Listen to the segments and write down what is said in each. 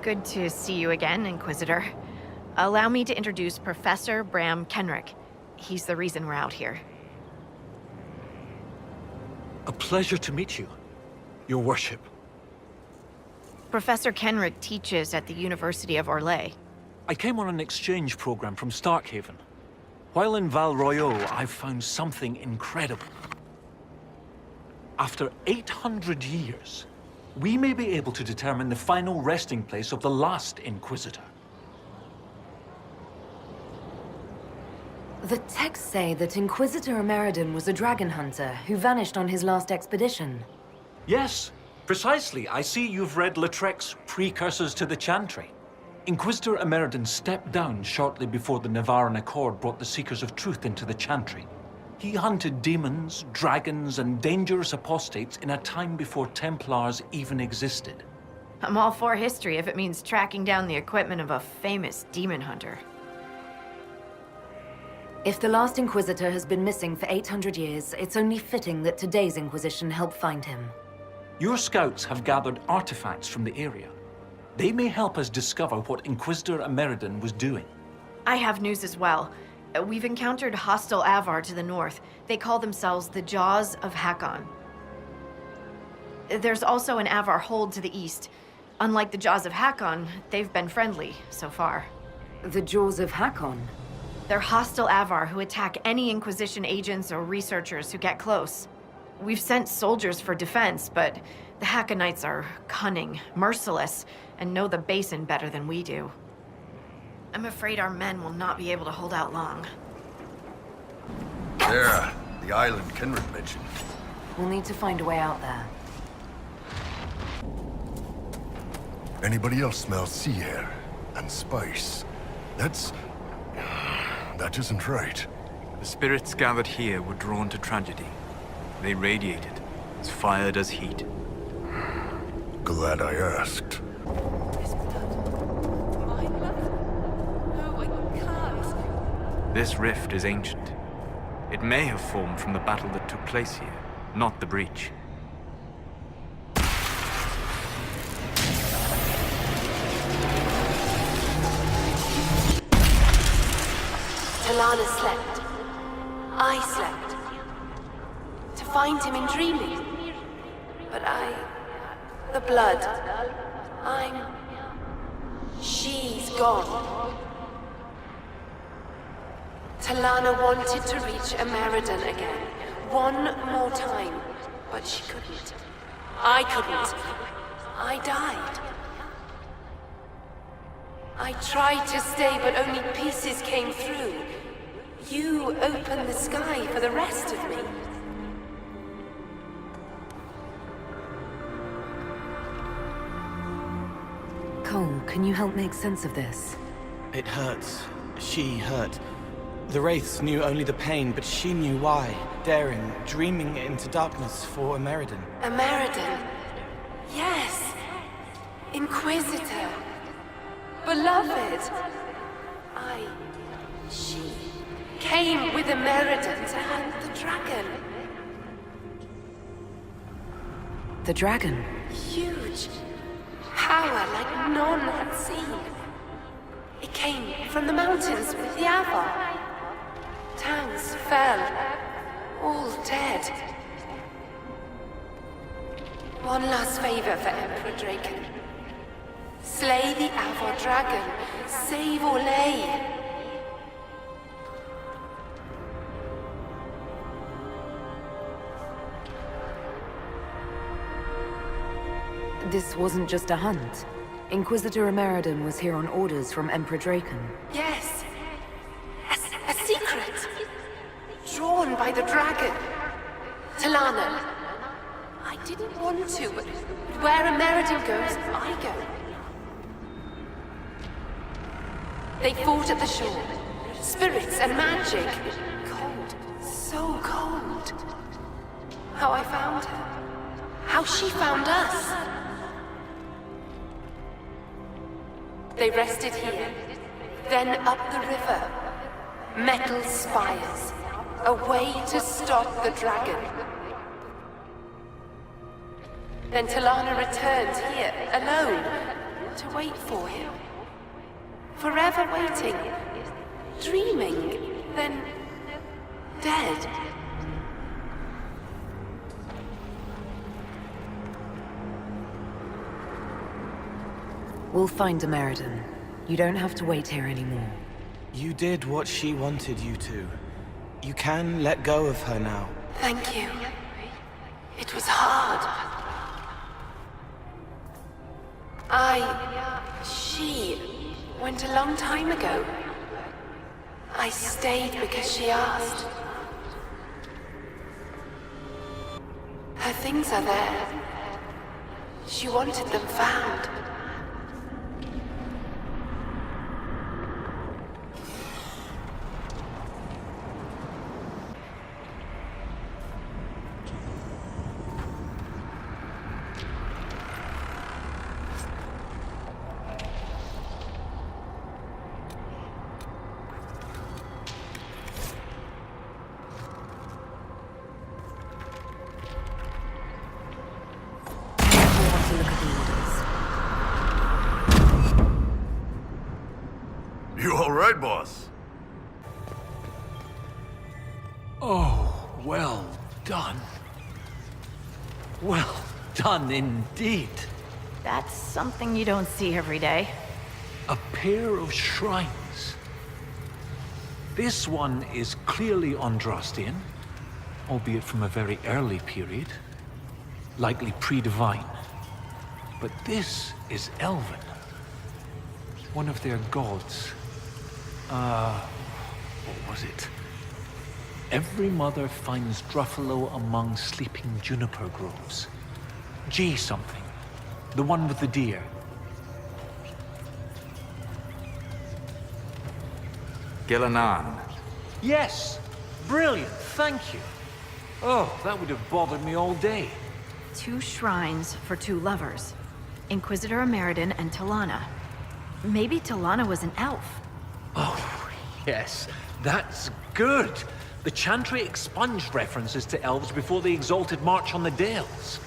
Good to see you again, Inquisitor. Allow me to introduce Professor Bram Kenrick. He's the reason we're out here. A pleasure to meet you, Your Worship. Professor Kenrick teaches at the University of Orlais. I came on an exchange program from Starkhaven. While in Val Royeaux, I've found something incredible. After 800 years, we may be able to determine the final resting place of the last Inquisitor. The texts say that Inquisitor Ameridan was a dragon hunter who vanished on his last expedition. Yes, precisely. I see you've read Lautrec's Precursors to the Chantry. Inquisitor Ameridan stepped down shortly before the Nevarran Accord brought the Seekers of Truth into the Chantry. He hunted demons, dragons, and dangerous apostates in a time before Templars even existed. I'm all for history if it means tracking down the equipment of a famous demon hunter. If the last Inquisitor has been missing for 800 years, it's only fitting that today's Inquisition help find him. Your scouts have gathered artifacts from the area. They may help us discover what Inquisitor Ameridan was doing. I have news as well. We've encountered hostile Avar to the north. They call themselves the Jaws of Hakon. There's also an Avar hold to the east. Unlike the Jaws of Hakon, they've been friendly so far. The Jaws of Hakon? They're hostile Avar who attack any Inquisition agents or researchers who get close. We've sent soldiers for defense, but the Hakonites are cunning, merciless, and know the basin better than we do. I'm afraid our men will not be able to hold out long. There, the island Kenrick mentioned. We'll need to find a way out there. Anybody else smell sea air and spice? That isn't right. The spirits gathered here were drawn to tragedy. They radiated, as fire does heat. Glad I asked. This rift is ancient. It may have formed from the battle that took place here, not the breach. Talana slept. I slept. To find him in dreaming. But the blood. She's gone. Talana wanted to reach Ameridan again. One more time. But she couldn't. I couldn't. I died. I tried to stay, but only pieces came through. You opened the sky for the rest of me. Cole, can you help make sense of this? It hurts. She hurt. The Wraiths knew only the pain, but she knew why. Daring, dreaming into darkness for Ameridan. Ameridan? Yes. Inquisitor. Beloved. She came with Ameridan to hunt the dragon. The dragon? Huge. Power like none had seen. It came from the mountains with the Avar. Towns fell, all dead. One last favor for Emperor Draken. Slay the Avar dragon. Save Orlais. This wasn't just a hunt. Inquisitor Ameridan was here on orders from Emperor Draken. Yes. A secret. Drawn by the dragon. Talana. I didn't want to, but where Ameridan goes, I go. They fought at the shore. Spirits and magic. Cold. So cold. How I found her. How she found us. They rested here, then up the river. Metal spires. A way to stop the dragon. Then Talana returned here, alone. to wait for him. Forever waiting. Dreaming. Then... dead. We'll find American. You don't have to wait here anymore. You did what she wanted you to. You can let go of her now. Thank you. It was hard. She went a long time ago. I stayed because she asked. Her things are there. She wanted them found. You all right, boss? Oh, well done. Well done indeed. That's something you don't see every day. A pair of shrines. This one is clearly Andrastian, albeit from a very early period, likely pre-divine. But this is Elven. One of their gods. What was it? Every mother finds Druffalo among sleeping juniper groves. G something. The one with the deer. Gillanan. Yes! Brilliant, thank you. Oh, that would have bothered me all day. 2 shrines for 2 lovers. Inquisitor Ameridan and Talana. Maybe Talana was an elf. Oh, yes, that's good. The Chantry expunged references to elves before the Exalted March on the Dales.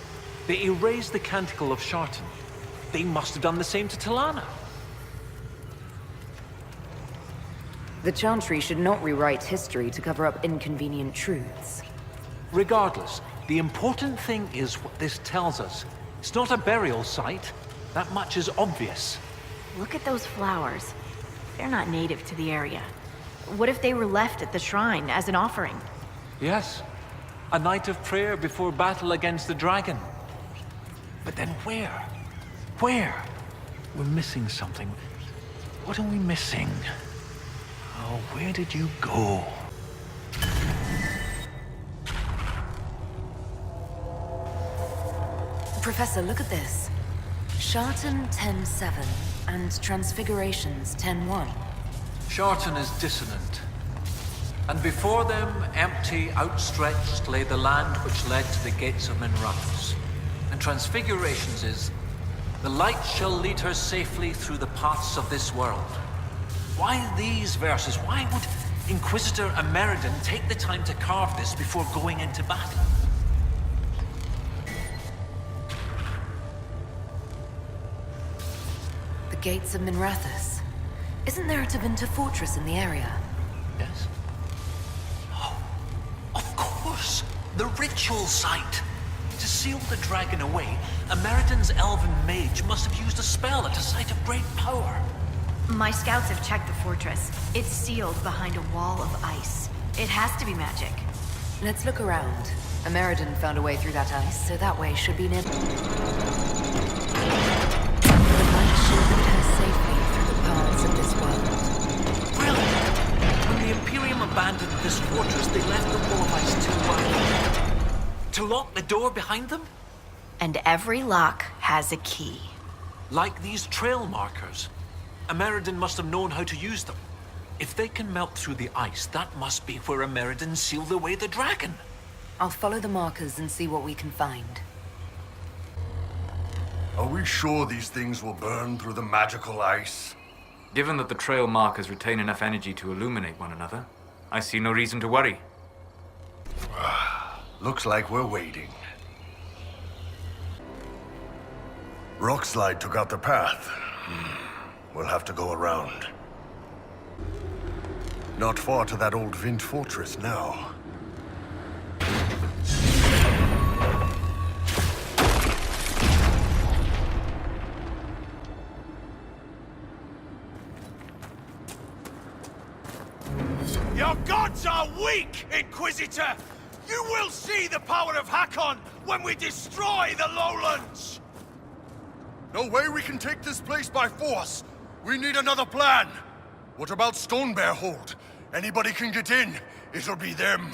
They erased the Canticle of Shartan. They must have done the same to Talana. The Chantry should not rewrite history to cover up inconvenient truths. Regardless, the important thing is what this tells us. It's not a burial site. That much is obvious. Look at those flowers. They're not native to the area. What if they were left at the shrine as an offering? Yes, a night of prayer before battle against the dragon. But then where? Where? We're missing something. What are we missing? Oh, where did you go? Professor, look at this. Shartan 10-7 and Transfigurations 10-1. Shartan is dissonant. And before them, empty, outstretched, lay the land which led to the gates of Minrathous. And Transfigurations is, the light shall lead her safely through the paths of this world. Why these verses? Why would Inquisitor Ameridan take the time to carve this before going into battle? The gates of Minrathous. Isn't there a Tevinter fortress in the area? Yes. Oh, of course! The ritual site! To seal the dragon away, Ameridan's elven mage must have used a spell at a site of great power. My scouts have checked the fortress. It's sealed behind a wall of ice. It has to be magic. Let's look around. Ameridan found a way through that ice, so that way should be near. The light should lead her safely through the paths of this world. Brilliant! When the Imperium abandoned this fortress, they left the wall of ice too wide. To lock the door behind them? And every lock has a key. Like these trail markers. Ameridan must have known how to use them. If they can melt through the ice, that must be where Ameridan sealed away the dragon. I'll follow the markers and see what we can find. Are we sure these things will burn through the magical ice? Given that the trail markers retain enough energy to illuminate one another, I see no reason to worry. Looks like we're waiting. Rockslide took out the path. We'll have to go around. Not far to that old Vint fortress now. Your gods are weak, Inquisitor! You will see the power of Hakon when we destroy the lowlands! No way we can take this place by force. We need another plan. What about Stonebear Hold? Anybody can get in. It'll be them.